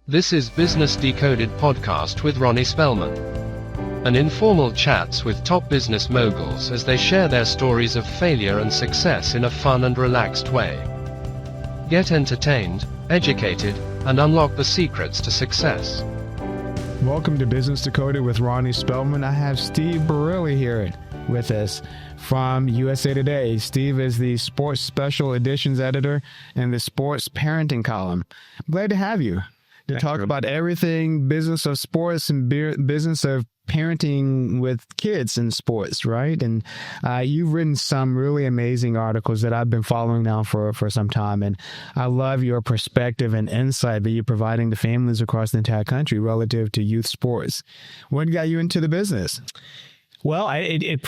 This is Business Decoded podcast with Ronnie Spellman. An informal chats with top business moguls as they share their stories of failure and success in a fun and relaxed way. Get entertained, educated, and unlock the secrets to success. Welcome to Business Decoded with Ronnie Spellman. I have Steve Borelli here with us from USA Today. Steve is the Sports Special Editions Editor and the Sports Parenting column. I'm glad to have you to talk about everything business of sports and business of parenting with kids in sports, right? And you've written some really amazing articles that I've been following now for some time. And I love your perspective and insight that you're providing to families across the entire country relative to youth sports. What got you into the business? Well, it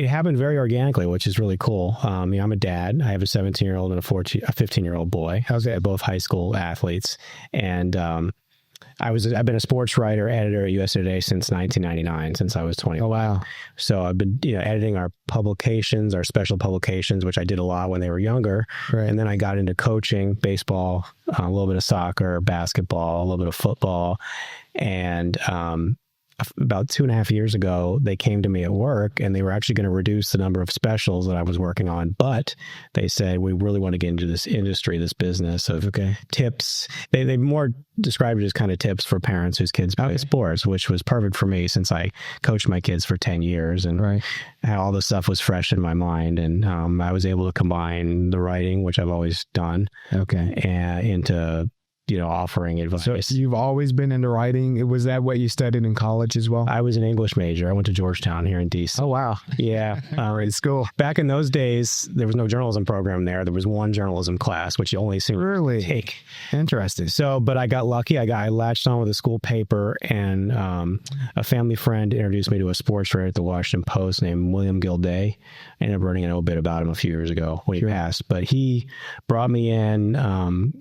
happened very organically, which is really cool. I'm a dad. I have a 17-year-old and a 15-year-old boy. They're both high school athletes. And I've been a sports writer, editor at USA Today since 1999, since I was 20. Oh, wow. So I've been editing our publications, our special publications, which I did a lot when they were younger. Right. And then I got into coaching, baseball, a little bit of soccer, basketball, a little bit of football. And about 2.5 years ago, they came to me at work and they were actually going to reduce the number of specials that I was working on. But they said, we really want to get into this industry, this business of tips. They more described it as kind of tips for parents whose kids play sports, which was perfect for me since I coached my kids for 10 years and all the stuff was fresh in my mind. And I was able to combine the writing, which I've always done, into offering advice. So you've always been into writing. Was that what you studied in college as well? I was an English major. I went to Georgetown here in D.C. Oh, wow. Yeah. Great school. Back in those days, there was no journalism program there. There was one journalism class, which you only seemed to take. Interesting. So, but I got lucky. I latched on with a school paper, and a family friend introduced me to a sports writer at the Washington Post named William Gilday. I ended up writing an obit about him a few years ago when he passed. But he brought me in,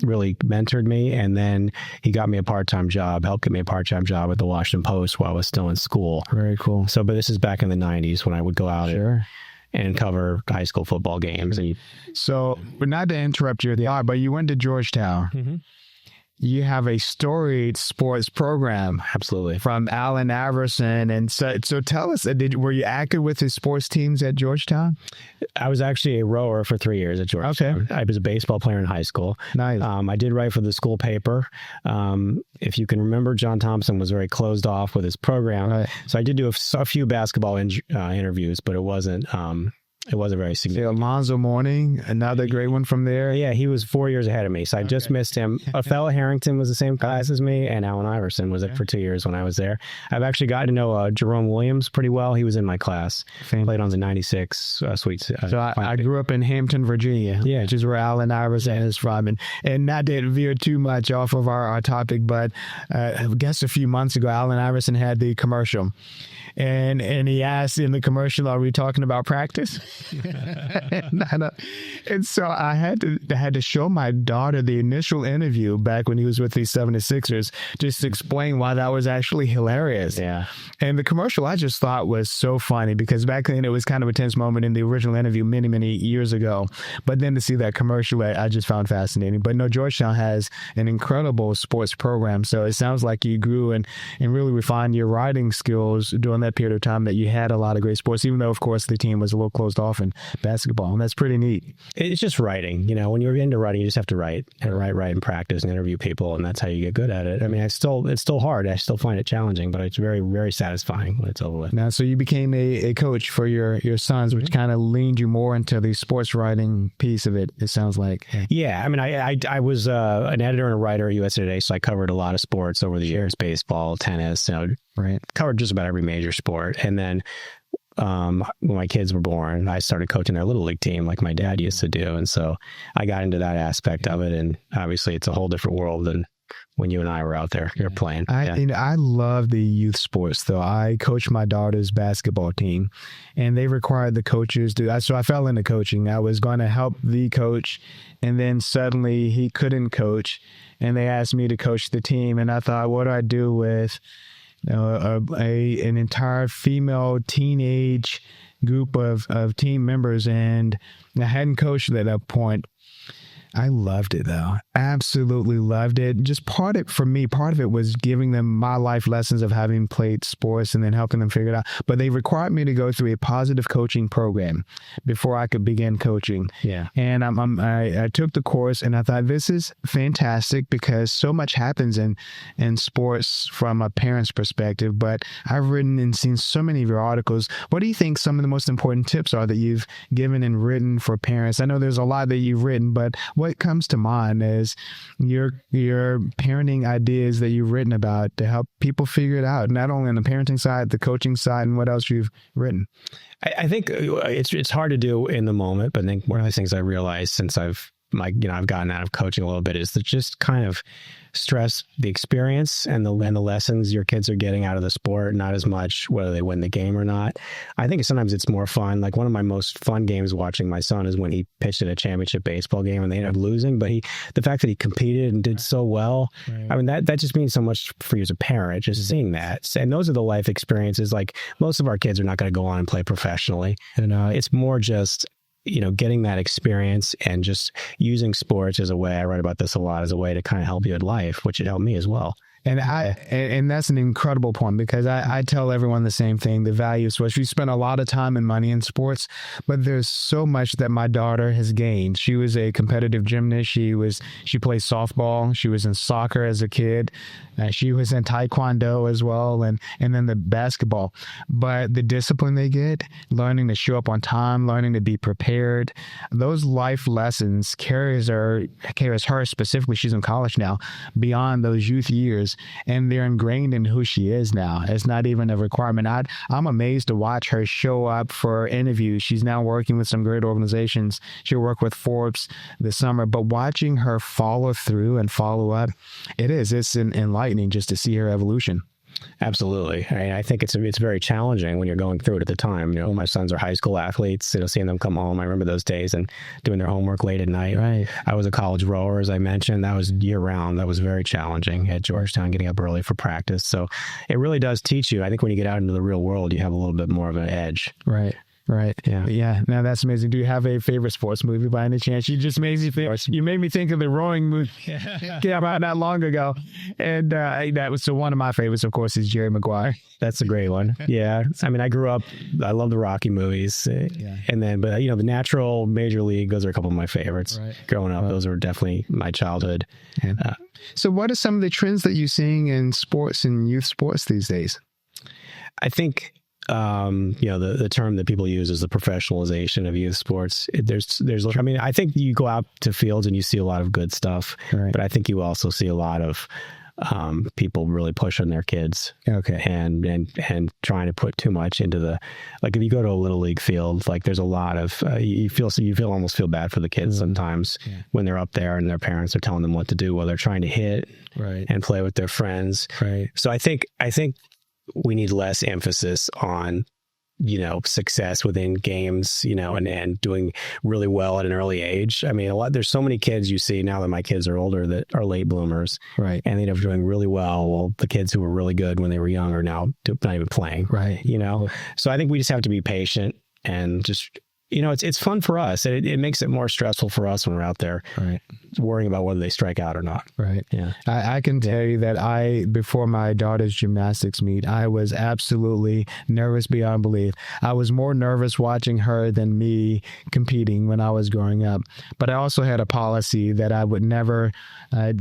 really mentored me, and then he got me a part-time job, helped get me a part-time job at the Washington Post while I was still in school. Very cool. So, but this is back in the 90s when I would go out and cover high school football games. So, but not to interrupt you, but you went to Georgetown. Mm-hmm. You have a storied sports program. Absolutely. From Allen Iverson. And so tell us, were you active with the sports teams at Georgetown? I was actually a rower for 3 years at Georgetown. Okay. I was a baseball player in high school. Nice. I did write for the school paper. If you can remember, John Thompson was very closed off with his program. Right. So I did do a few basketball interviews, but it wasn't very significant. Alonzo Mourning, another great one from there. Yeah, he was 4 years ahead of me, so I just missed him. Othello Harrington was the same class as me, and Allen Iverson was it for 2 years when I was there. I've actually gotten to know Jerome Williams pretty well. He was in my class. Played on the 96 Sweet. So I grew up in Hampton, Virginia, which is where Allen Iverson is from. And not to veer too much off of our topic, but I guess a few months ago, Allen Iverson had the commercial. And he asked in the commercial, "Are we talking about practice?" And so I had to show my daughter the initial interview back when he was with the 76ers, just to explain why that was actually hilarious. Yeah. And the commercial I just thought was so funny because back then it was kind of a tense moment in the original interview many, many years ago. But then to see that commercial, I just found fascinating. But no, Georgetown has an incredible sports program. So it sounds like you grew and really refined your writing skills during that period of time, that you had a lot of great sports, even though, of course, the team was a little closed off in basketball. And that's pretty neat. It's just writing. When you're into writing, you just have to write and practice and interview people. And that's how you get good at it. I mean, it's still hard. I still find it challenging, but it's very, very satisfying when it's over with. Now, so you became a coach for your sons, which kind of leaned you more into the sports writing piece of it, it sounds like. Yeah. I mean, I was an editor and a writer at USA Today, so I covered a lot of sports over the years, baseball, tennis, covered just about every major sport. And then when my kids were born, I started coaching their little league team like my dad used to do. And so I got into that aspect of it. And obviously it's a whole different world than when you and I were out there playing. I love the youth sports, though. I coached my daughter's basketball team, and they required the coaches to. So I fell into coaching. I was going to help the coach, and then suddenly he couldn't coach, and they asked me to coach the team. And I thought, what do I do with an entire female teenage group of team members? And I hadn't coached at that point. I loved it though. Absolutely loved it. Just part of it was giving them my life lessons of having played sports and then helping them figure it out. But they required me to go through a positive coaching program before I could begin coaching. Yeah. And I took the course and I thought, this is fantastic because so much happens in sports from a parent's perspective. But I've written and seen so many of your articles. What do you think some of the most important tips are that you've given and written for parents? I know there's a lot that you've written, but what comes to mind is your parenting ideas that you've written about to help people figure it out, not only on the parenting side, the coaching side, and what else you've written. I think it's hard to do in the moment, but I think one of the things I realized since I've gotten out of coaching a little bit is to just kind of stress the experience and the lessons your kids are getting out of the sport, not as much whether they win the game or not. I think sometimes it's more fun. Like one of my most fun games watching my son is when he pitched at a championship baseball game and they ended up losing, but the fact that he competed and did so well, right. I mean, that just means so much for you as a parent, just seeing that. And those are the life experiences. Like most of our kids are not going to go on and play professionally. And it's more just, getting that experience and just using sports as a way, I write about this a lot, as a way to kind of help you in life, which it helped me as well. And that's an incredible point because I tell everyone the same thing, the value of sports. We spend a lot of time and money in sports, but there's so much that my daughter has gained. She was a competitive gymnast. She played softball. She was in soccer as a kid. She was in taekwondo as well, and then the basketball. But the discipline they get, learning to show up on time, learning to be prepared, those life lessons carries her specifically, she's in college now, beyond those youth years, and they're ingrained in who she is now. It's not even a requirement. I'm amazed to watch her show up for interviews. She's now working with some great organizations. She'll work with Forbes this summer, but watching her follow through and follow up, it's enlightening just to see her evolution. Absolutely. I think it's very challenging when you're going through it at the time. My sons are high school athletes, seeing them come home. I remember those days and doing their homework late at night. Right. I was a college rower, as I mentioned. That was year round. That was very challenging at Georgetown, getting up early for practice. So it really does teach you. I think when you get out into the real world, you have a little bit more of an edge. Right. Right. Yeah. Now that's amazing. Do you have a favorite sports movie by any chance? You just made me think of the rowing movie about not long ago. And that was one of my favorites, of course, is Jerry Maguire. That's a great one. Yeah. I mean, I love the Rocky movies. And then, but the Natural, Major League, those are a couple of my favorites. Right. Growing up, those were definitely my childhood. So what are some of the trends that you're seeing in sports and youth sports these days? I think the term that people use is the professionalization of youth sports. I think you go out to fields and you see a lot of good stuff, right. But I think you also see a lot of people really pushing their kids, and trying to put too much into if you go to a little league field, there's a lot of you almost feel bad for the kids sometimes when they're up there and their parents are telling them what to do while they're trying to hit and play with their friends. Right. So I think we need less emphasis on, success within games, and doing really well at an early age. I mean, there's so many kids you see now that my kids are older that are late bloomers. Right. And they end up doing really well. Well, the kids who were really good when they were young are now not even playing. Right. So I think we just have to be patient and just, it's fun for us. It makes it more stressful for us when we're out there worrying about whether they strike out or not. Right. Yeah. I can tell you that before my daughter's gymnastics meet, I was absolutely nervous beyond belief. I was more nervous watching her than me competing when I was growing up. But I also had a policy that I would never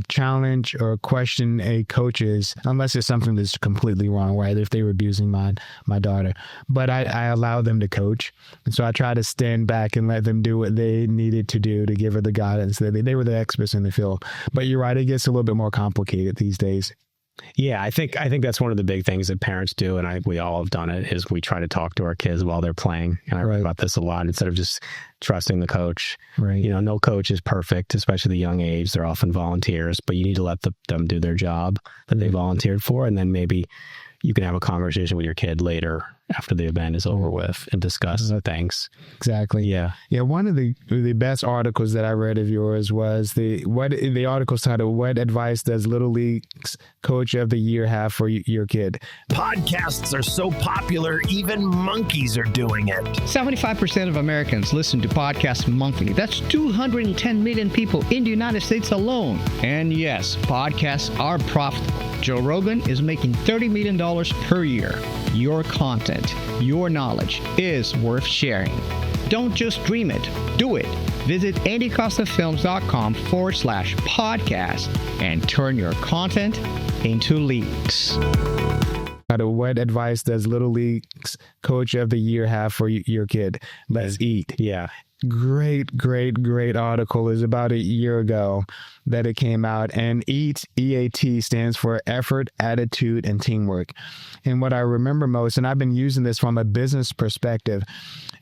challenge or question a coach's unless it's something that's completely wrong, right? If they were abusing my daughter. But I allowed them to coach. And so I try to stand back and let them do what they needed to do to give her the guidance. They were the experts in the field. But you're right, it gets a little bit more complicated these days. Yeah, I think that's one of the big things that parents do, and I think we all have done it, is we try to talk to our kids while they're playing. And I write about this a lot, instead of just trusting the coach. Right. No coach is perfect, especially at the young age. They're often volunteers, but you need to let them do their job that they volunteered for, and then maybe you can have a conversation with your kid later after the event is over with and discuss things. Exactly. Yeah. Yeah. One of the best articles that I read of yours was the article's titled, "What Advice Does Little League's Coach of the Year Have for Your Kid?" Podcasts are so popular, even monkeys are doing it. 75% of Americans listen to podcasts monthly. That's 210 million people in the United States alone. And yes, podcasts are profitable. Joe Rogan is making $30 million per year. Your content, your knowledge is worth sharing. Don't just dream it, do it. Visit andycostafilms.com/podcast and turn your content into leaks. What advice does Little League's Coach of the Year have for your kid? Let's eat. Yeah. Great article. Is about a year ago that it came out. And EAT, EAT, stands for effort, attitude, and teamwork. And what I remember most, and I've been using this from a business perspective,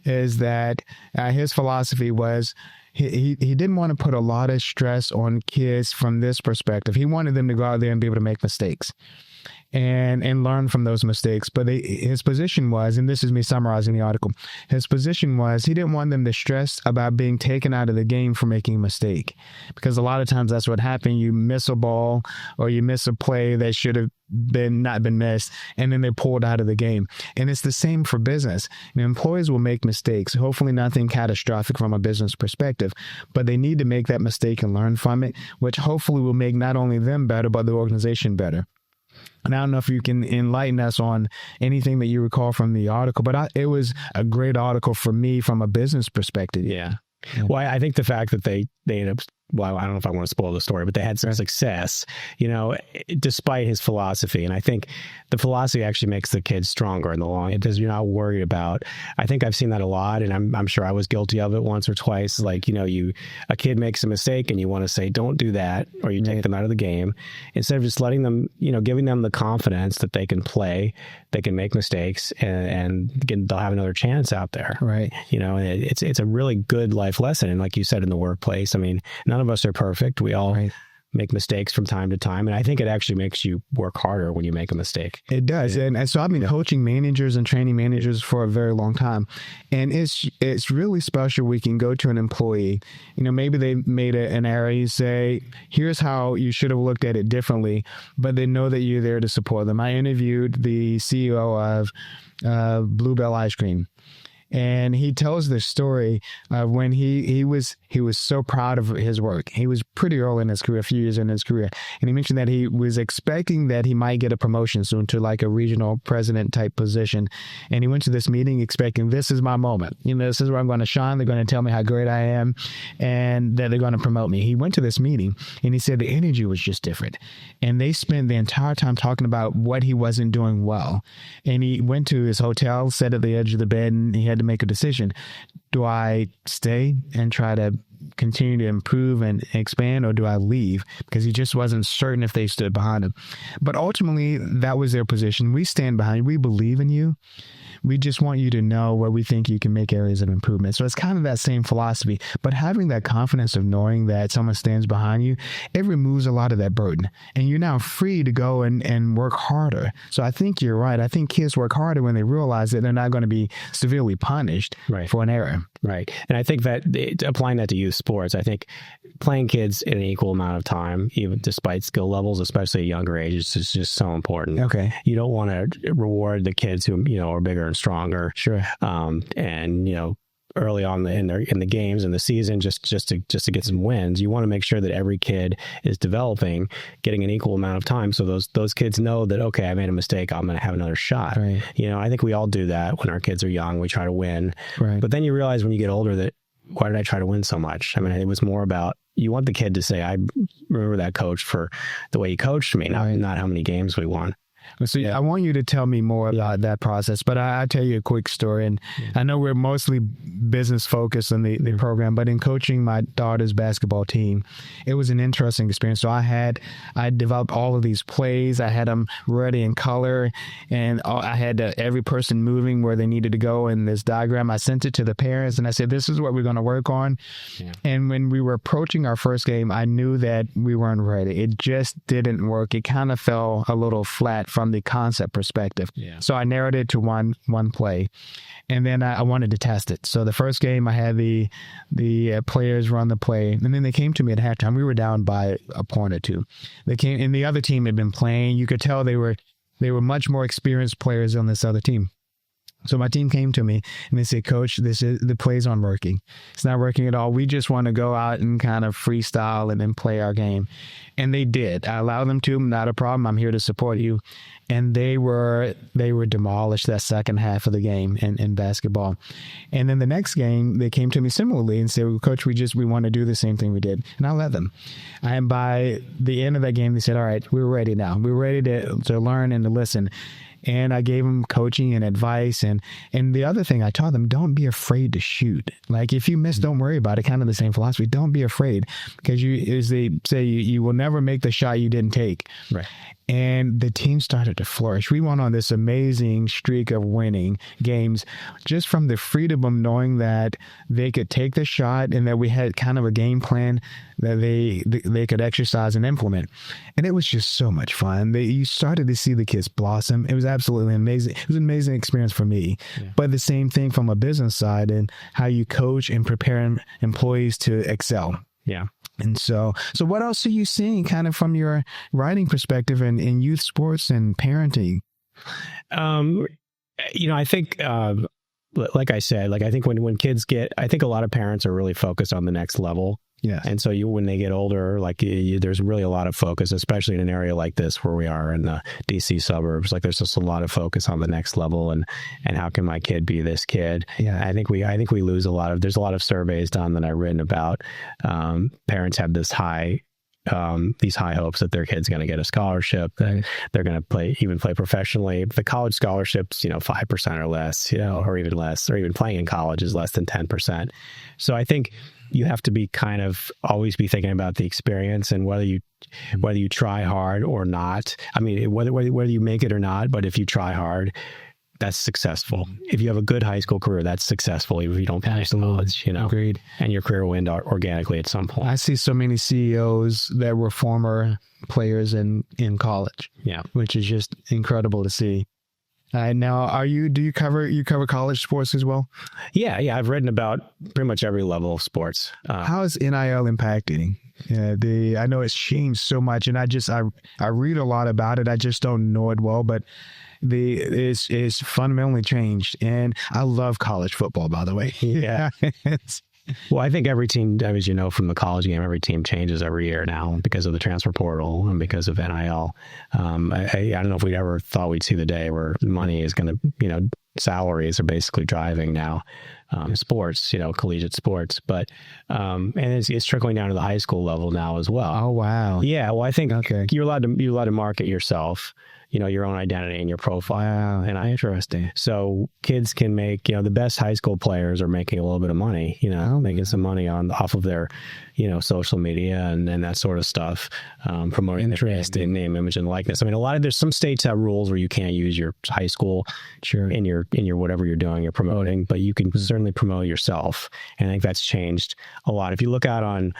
is that his philosophy was he didn't want to put a lot of stress on kids from this perspective. He wanted them to go out there and be able to make mistakes and learn from those mistakes. But his position was, and this is me summarizing the article, his position was he didn't want them to stress about being taken out of the game for making a mistake. Because a lot of times that's what happened. You miss a ball or you miss a play that should have not been missed, and then they're pulled out of the game. And it's the same for business. Employees will make mistakes, hopefully nothing catastrophic from a business perspective, but they need to make that mistake and learn from it, which hopefully will make not only them better, but the organization better. And I don't know if you can enlighten us on anything that you recall from the article, but it was a great article for me from a business perspective. Yeah. Well, I think the fact that they ended up, well, I don't know if I want to spoil the story, but they had some success, despite his philosophy. And I think the philosophy actually makes the kids stronger in the long. It does. You're not worried about. I think I've seen that a lot, and I'm sure I was guilty of it once or twice. Like, a kid makes a mistake, and you want to say, "Don't do that," or you take them out of the game instead of just letting them, giving them the confidence that they can play, they can make mistakes, and they'll have another chance out there. Right. It's a really good life lesson, and like you said, in the workplace, I mean, none of us are perfect. We all make mistakes from time to time. And I think it actually makes you work harder when you make a mistake. It does. Yeah. And so I've been coaching managers and training managers for a very long time. And it's really special. We can go to an employee, maybe they made an error. You say, here's how you should have looked at it differently, but they know that you're there to support them. I interviewed the CEO of Bluebell Ice Cream. And he tells this story of when he was so proud of his work. He was pretty early in his career, a few years in his career. And he mentioned that he was expecting that he might get a promotion soon to like a regional president type position. And he went to this meeting expecting, this is my moment. This is where I'm going to shine. They're going to tell me how great I am and that they're going to promote me. He went to this meeting and he said the energy was just different. And they spent the entire time talking about what he wasn't doing well. And he went to his hotel, sat at the edge of the bed, and he had to make a decision. Do I stay and try to continue to improve and expand, or do I leave? Because he just wasn't certain if they stood behind him. But ultimately, that was their position. We stand behind you. We believe in you. We just want you to know where we think you can make areas of improvement. So it's kind of that same philosophy, but having that confidence of knowing that someone stands behind you, it removes a lot of that burden. And you're now free to go and work harder. So I think you're right. I think kids work harder when they realize that they're not going to be severely punished for an error. Right. And I think that applying that to youth sports, I think playing kids in an equal amount of time, even despite skill levels, especially at younger ages, is just so important. Okay. You don't want to reward the kids who, are bigger and stronger. Sure. And, early on in the games and the season, just to get some wins, you want to make sure that every kid is developing, getting an equal amount of time. So those kids know that, okay, I made a mistake, I'm going to have another shot. Right. I think we all do that when our kids are young. We try to win. Right. But then you realize when you get older that, why did I try to win so much? I mean, it was more about, you want the kid to say, I remember that coach for the way he coached me, not how many games we won. So I want you to tell me more about that process, but I'll tell you a quick story. And I know we're mostly business focused in the program, but in coaching my daughter's basketball team, it was an interesting experience. So I developed all of these plays. I had them ready in color, and I had every person moving where they needed to go in this diagram. I sent it to the parents and I said, this is what we're going to work on. Yeah. And when we were approaching our first game, I knew that we weren't ready. It just didn't work. It kind of fell a little flat from the concept perspective. Yeah. So I narrowed it to one play, and then I wanted to test it. So the first game I had the players run the play, and then they came to me at halftime. We were down by a point or two. They came, and the other team had been playing. You could tell they were much more experienced players on this other team. So my team came to me and they said, Coach, the play's aren't working. It's not working at all. We just want to go out and kind of freestyle and then play our game. And they did. I allowed them to. Not a problem. I'm here to support you. And they were demolished that second half of the game in basketball. And then the next game, they came to me similarly and said, well, Coach, we want to do the same thing we did. And I let them. And by the end of that game, they said, all right, we're ready now. We're ready to learn and to listen. And I gave them coaching and advice. And the other thing I taught them, don't be afraid to shoot. Like if you miss, don't worry about it. Kind of the same philosophy. Don't be afraid, because as they say, you will never make the shot you didn't take. Right. And the team started to flourish. We went on this amazing streak of winning games just from the freedom of knowing that they could take the shot and that we had kind of a game plan that they could exercise and implement. And it was just so much fun. You started to see the kids blossom. It was absolutely amazing. It was an amazing experience for me. Yeah. But the same thing from a business side and how you coach and prepare employees to excel. Yeah. And so what else are you seeing kind of from your writing perspective in youth sports and parenting? I think, like I said, I think when kids I think a lot of parents are really focused on the next level. Yeah. And so when they get older, there's really a lot of focus, especially in an area like this where we are in the DC suburbs. There's just a lot of focus on the next level and how can my kid be this kid? Yeah. I think we lose there's a lot of surveys done that I've written about. Parents have these high hopes that their kid's going to get a scholarship, that they're going to play professionally. The college scholarships, 5% or less, or even less, or even playing in college is less than 10%. So I think you have to be kind of always be thinking about the experience and whether you try hard or not. I mean, whether you make it or not, but if you try hard, that's successful. If you have a good high school career, that's successful. Even if you don't finish the college, Agreed. And your career will end organically at some point. I see so many CEOs that were former players in college. Yeah, which is just incredible to see. Now, do you cover college sports as well? Yeah. I've written about pretty much every level of sports. How is NIL impacting? I know it's changed so much, and I read a lot about it. I just don't know it well, but it's fundamentally changed. And I love college football, by the way. Yeah. Well, I think every team, as you know, from the college game, every team changes every year now because of the transfer portal and because of NIL. I don't know if we ever thought we'd see the day where money is going to, salaries are basically driving now sports, collegiate sports. But and it's trickling down to the high school level now as well. Oh, wow. Yeah. Well, I think you're allowed to market yourself. Your own identity and your profile. And interesting. So kids can make, the best high school players are making a little bit of money, making some money off of their, social media and that sort of stuff, promoting their name, image, and likeness. I mean, there's some states have rules where you can't use your high school in your whatever you're doing, you're promoting, but you can certainly promote yourself. And I think that's changed a lot. If you look out on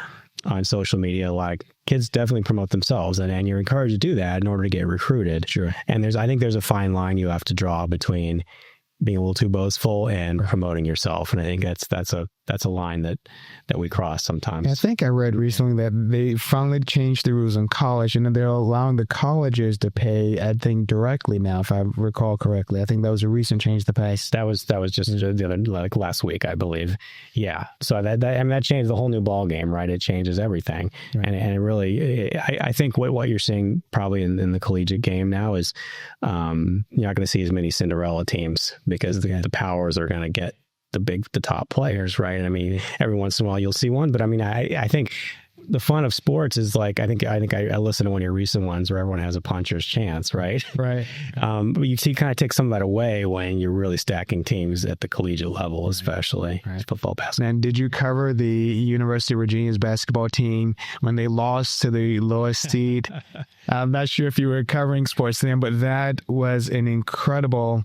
social media, a lot of kids definitely promote themselves, and you're encouraged to do that in order to get recruited. Sure. And I think there's a fine line you have to draw between being a little too boastful and promoting yourself. And I think that's a line that we cross sometimes. I think I read recently that they finally changed the rules in college, and they're allowing the colleges to pay, I think, directly now, if I recall correctly. I think that was a recent change to pace. That was just the other, last week, I believe. Yeah. So that changed the whole new ball game, right? It changes everything. Right. And it really, I think what you're seeing probably in the collegiate game now is you're not going to see as many Cinderella teams because the powers are going to get the top players, right? I mean, every once in a while you'll see one, but I mean, I think the fun of sports is I think I listened to one of your recent ones where everyone has a puncher's chance, right? Right. But you kind of take some of that away when you're really stacking teams at the collegiate level, especially football, basketball. And did you cover the University of Virginia's basketball team when they lost to the lowest seed? I'm not sure if you were covering sports then, but that was an incredible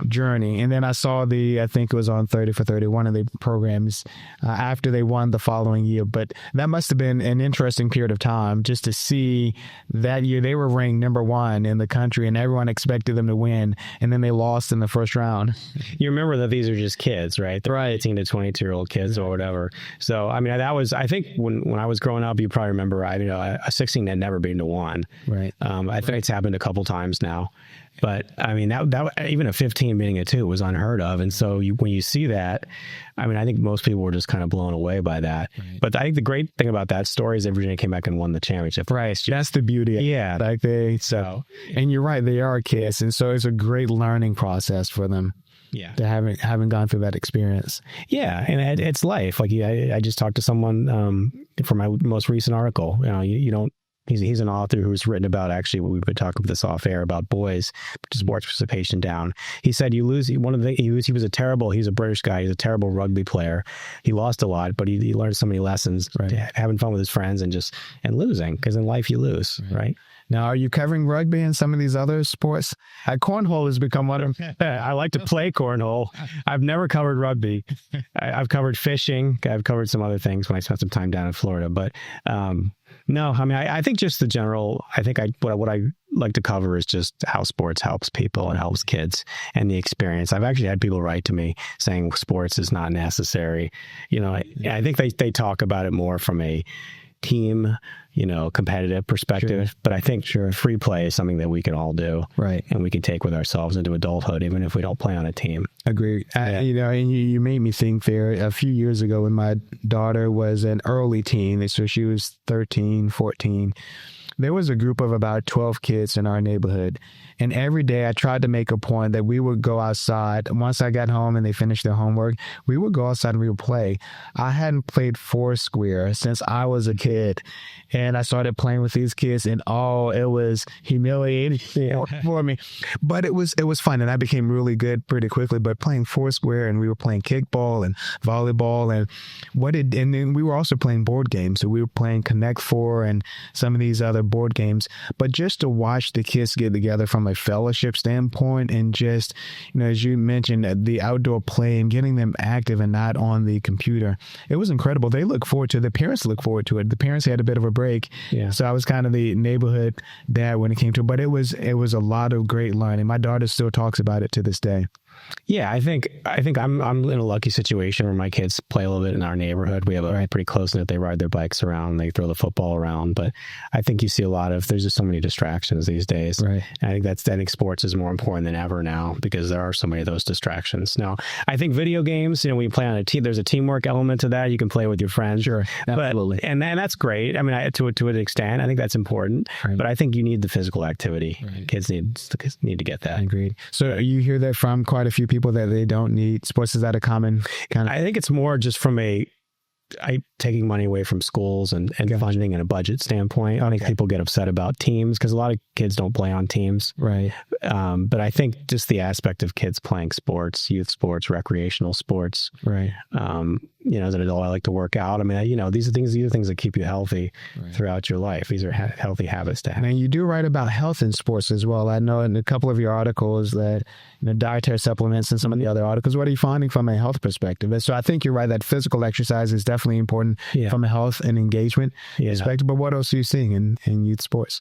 journey. And then I saw I think it was on 30 for 30, one of the programs after they won the following year. But that must have been an interesting period of time just to see that year they were ranked number 1 in the country and everyone expected them to win. And then they lost in the first round. You remember that these are just kids, right? They're 18 to 22-year-old kids or whatever. So, I mean, I think when I was growing up, you probably remember, a 16 had never been to 1. Right. I think it's happened a couple times now. But I mean, that even a 15 beating a 2 was unheard of. And so when you see that, I mean, I think most people were just kind of blown away by that. Right. But I think the great thing about that story is that Virginia came back and won the championship. Right. That's the beauty. Yeah. Like and you're right, they are kids. And so it's a great learning process for them. Yeah. To having gone through that experience. Yeah. And it's life. Like I just talked to someone for my most recent article. You don't. He's an author who's written about, actually, what we've been talking about this off air, about boys' sports participation down. He said he was a British guy. He's a terrible rugby player. He lost a lot, but he learned so many lessons, right? Having fun with his friends and losing, because in life you lose, right? Now, are you covering rugby and some of these other sports? Cornhole has become one of them. I like to play cornhole. I've never covered rugby. I've covered fishing. I've covered some other things when I spent some time down in Florida. But no, I mean, I think just the general, what I like to cover is just how sports helps people and helps kids and the experience. I've actually had people write to me saying sports is not necessary. I think they talk about it more from a team, competitive perspective. Sure. But I think free play is something that we can all do. Right. And we can take with ourselves into adulthood, even if we don't play on a team. Agreed. And you made me think there a few years ago when my daughter was an early teen, so she was 13, 14. There was a group of about 12 kids in our neighborhood. And every day I tried to make a point that we would go outside. Once I got home and they finished their homework, we would go outside and we would play. I hadn't played Foursquare since I was a kid. And I started playing with these kids, and it was humiliating for me. But it was fun, and I became really good pretty quickly. But playing Foursquare, and we were playing kickball and volleyball, and then we were also playing board games. So we were playing Connect Four and some of these other board games. But just to watch the kids get together from a fellowship standpoint, and just, as you mentioned, the outdoor play and getting them active and not on the computer, it was incredible. They look forward to it. The parents look forward to it. The parents had a bit of a break. Yeah. So I was kind of the neighborhood dad when it came to it. But it was a lot of great learning. My daughter still talks about it to this day. Yeah, I think I'm in a lucky situation where my kids play a little bit in our neighborhood. We have a pretty close knit. They ride their bikes around, they throw the football around. But I think you see there's just so many distractions these days. Right. And I think sports is more important than ever now, because there are so many of those distractions. Now, I think video games, when you play on a team, there's a teamwork element to that. You can play with your friends. Sure, absolutely. And that's great. I mean, to an extent, I think that's important. Right. But I think you need the physical activity. Right. Kids need to get that. Agreed. So you hear that from quite a few people that they don't need sports. Is that a common kind of? I think it's more just from taking money away from schools and funding and a budget standpoint. I think people get upset about teams because a lot of kids don't play on teams. Right. But I think just the aspect of kids playing sports, youth sports, recreational sports. Right. As an adult, I like to work out. I mean, these are things that keep you healthy throughout your life. These are healthy habits to have. And you do write about health in sports as well. I know in a couple of your articles that dietary supplements and some of the other articles. What are you finding from a health perspective? And so I think you're right that physical exercise is definitely important from a health and engagement perspective. But what else are you seeing in youth sports?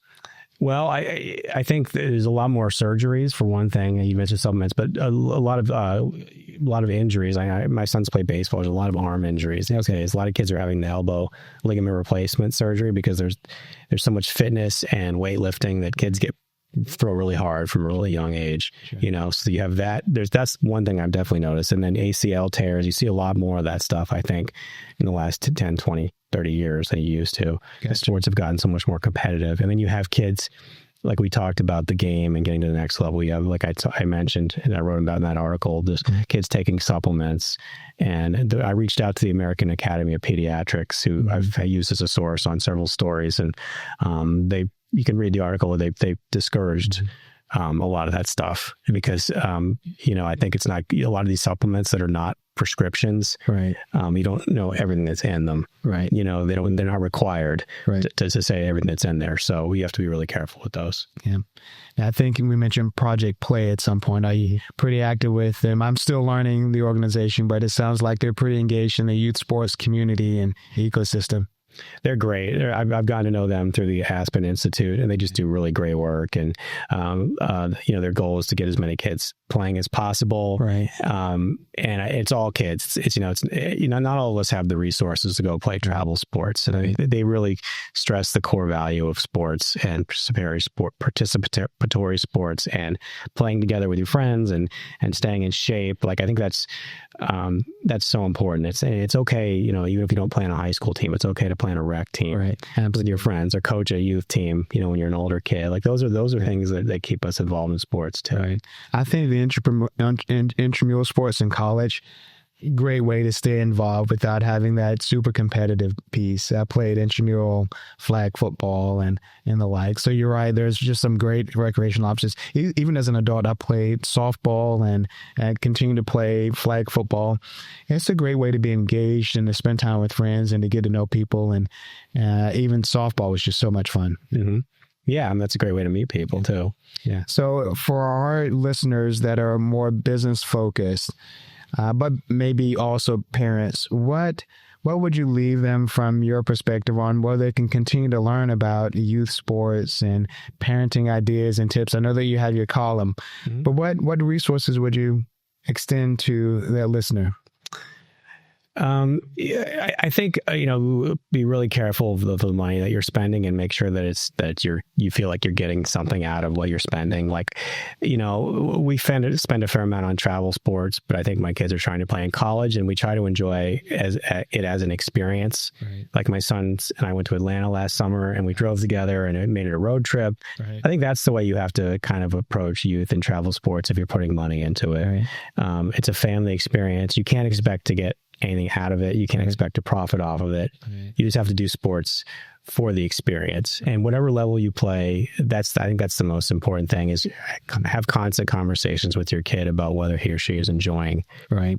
Well, I think there's a lot more surgeries for one thing. You mentioned supplements, but a lot of injuries. My sons play baseball. There's a lot of arm injuries. Okay, a lot of kids are having the elbow ligament replacement surgery because there's so much fitness and weightlifting that kids throw really hard from a really young age. Sure. So you have that. That's one thing I've definitely noticed. And then ACL tears. You see a lot more of that stuff, I think, in the last 10, 20, 30 years than you used to. Gotcha. Sports have gotten so much more competitive. And then you have kids, like we talked about the game and getting to the next level. You have, like I mentioned, and I wrote about in that article, just kids taking supplements. And I reached out to the American Academy of Pediatrics, who I've used as a source on several stories. And you can read the article. They discouraged a lot of that stuff because, I think it's not a lot of these supplements that are not prescriptions. Right. You don't know everything that's in them. Right. They're not required to say everything that's in there. So we have to be really careful with those. Yeah. I think we mentioned Project Play at some point. Are you pretty active with them? I'm still learning the organization, but it sounds like they're pretty engaged in the youth sports community and ecosystem. They're great. I've gotten to know them through the Aspen Institute, and they just do really great work. And their goal is to get as many kids playing as possible. Right. And it's all kids. It's not all of us have the resources to go play travel sports, and I mean, they really stress the core value of sports and participatory sports and playing together with your friends and staying in shape. Like, I think that's so important. It's okay, even if you don't play on a high school team, it's okay to play on a rec team, Right. with your friends, or coach a youth team, when you're an older kid. Like, those are things that keep us involved in sports too. Right. I think the intramural sports in college, great way to stay involved without having that super competitive piece. I played intramural flag football and the like. So you're right. There's just some great recreational options. Even as an adult, I played softball and continue to play flag football. It's a great way to be engaged and to spend time with friends and to get to know people. And even softball was just so much fun. Mm-hmm. Yeah, and that's a great way to meet people too. Yeah. So for our listeners that are more business focused, but maybe also parents, what would you leave them from your perspective on where they can continue to learn about youth sports and parenting ideas and tips? I know that you have your column, mm-hmm. but what resources would you extend to that listener? I think, be really careful of the money that you're spending and make sure that you feel like you're getting something out of what you're spending. Like, we spend a fair amount on travel sports, but I think my kids are trying to play in college, and we try to enjoy it as an experience. Right. Like, my sons and I went to Atlanta last summer, and we drove together and it made it a road trip. Right. I think that's the way you have to kind of approach youth and travel sports if you're putting money into it. Right. It's a family experience. You can't expect to get anything out of it. You can't expect to profit off of it. Right. You just have to do sports for the experience. And whatever level you play, I think that's the most important thing, is have constant conversations with your kid about whether he or she is enjoying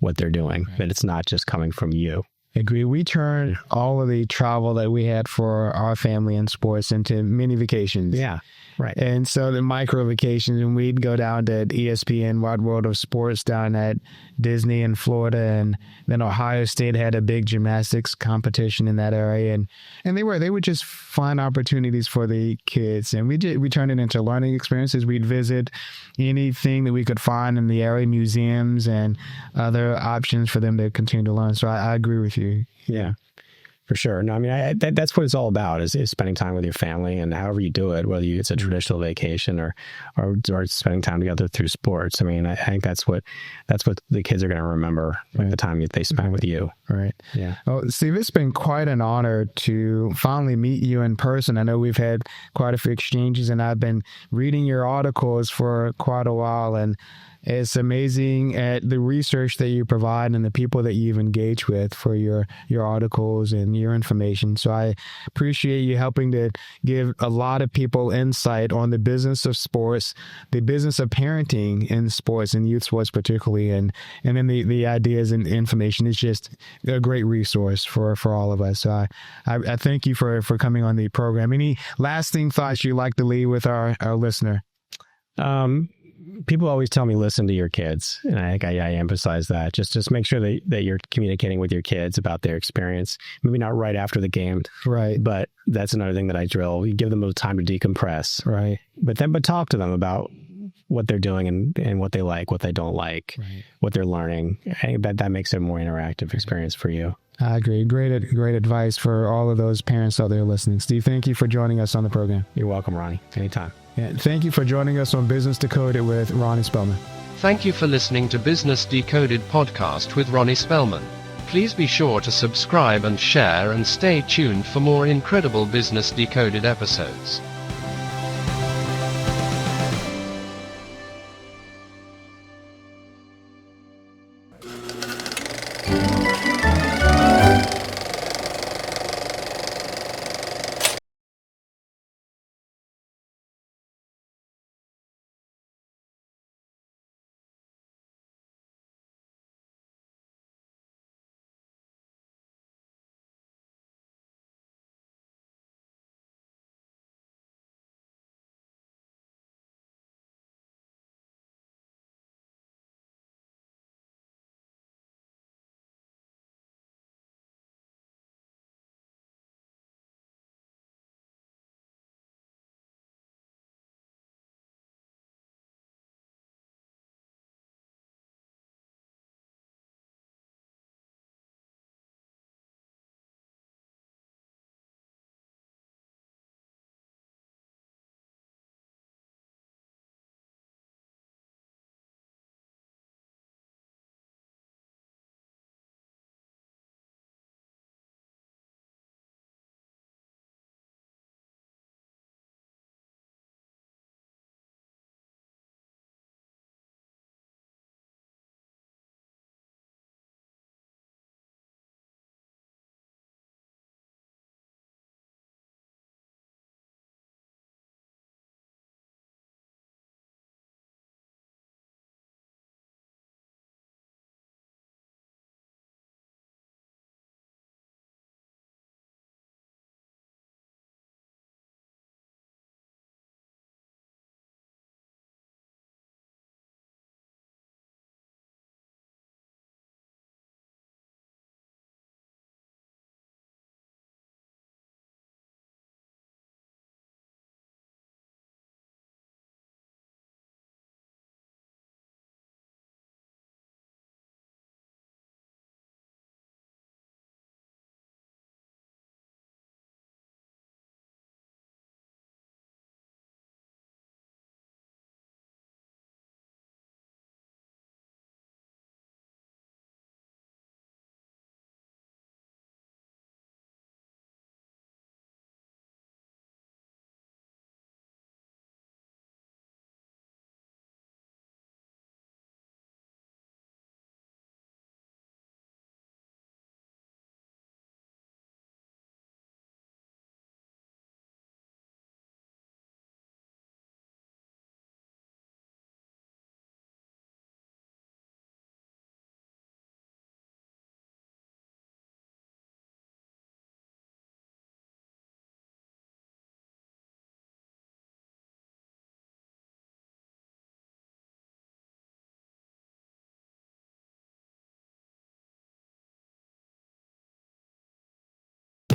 what they're doing, that it's not just coming from you. Agree. We turned all of the travel that we had for our family and sports into mini vacations. Yeah. Right. And so the micro vacations, and we'd go down to ESPN Wide World of Sports down at Disney in Florida. And then Ohio State had a big gymnastics competition in that area. And they would just find opportunities for the kids. And we turned it into learning experiences. We'd visit anything that we could find in the area, museums and other options for them to continue to learn. So I agree with you. Yeah. For sure. No, I mean, that's what it's all about, is spending time with your family, and however you do it, whether it's a traditional vacation or spending time together through sports. I mean, I think that's what the kids are going to remember, like the time that they spent with you. Right. Yeah. Well, Steve, it's been quite an honor to finally meet you in person. I know we've had quite a few exchanges, and I've been reading your articles for quite a while, and it's amazing at the research that you provide and the people that you've engaged with for your articles and your information. So I appreciate you helping to give a lot of people insight on the business of sports, the business of parenting in sports and youth sports particularly, and then the ideas and information is just a great resource for all of us. So I thank you for coming on the program. Any lasting thoughts you'd like to leave with our listener? People always tell me, listen to your kids. And I think I emphasize that. Just make sure that you're communicating with your kids about their experience. Maybe not right after the game. Right. But that's another thing that I drill. You give them a time to decompress. Right. But talk to them about what they're doing and what they like, what they don't like, what they're learning. I think that makes it a more interactive experience for you. I agree. Great advice for all of those parents out there listening. Steve, thank you for joining us on the program. You're welcome, Ronnie. Anytime. Yeah, thank you for joining us on Business Decoded with Ronnie Spellman. Thank you for listening to Business Decoded podcast with Ronnie Spellman. Please be sure to subscribe and share, and stay tuned for more incredible Business Decoded episodes.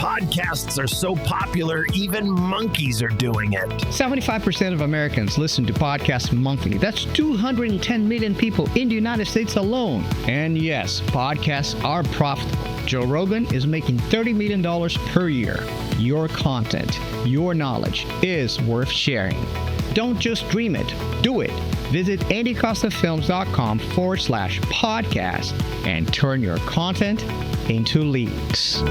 Podcasts are so popular, even monkeys are doing it. 75% of Americans listen to podcasts monthly. That's 210 million people in the United States alone. And yes, podcasts are profitable. Joe Rogan is making $30 million per year. Your content, your knowledge is worth sharing. Don't just dream it, do it. Visit andycostafilms.com/podcast and turn your content into leads.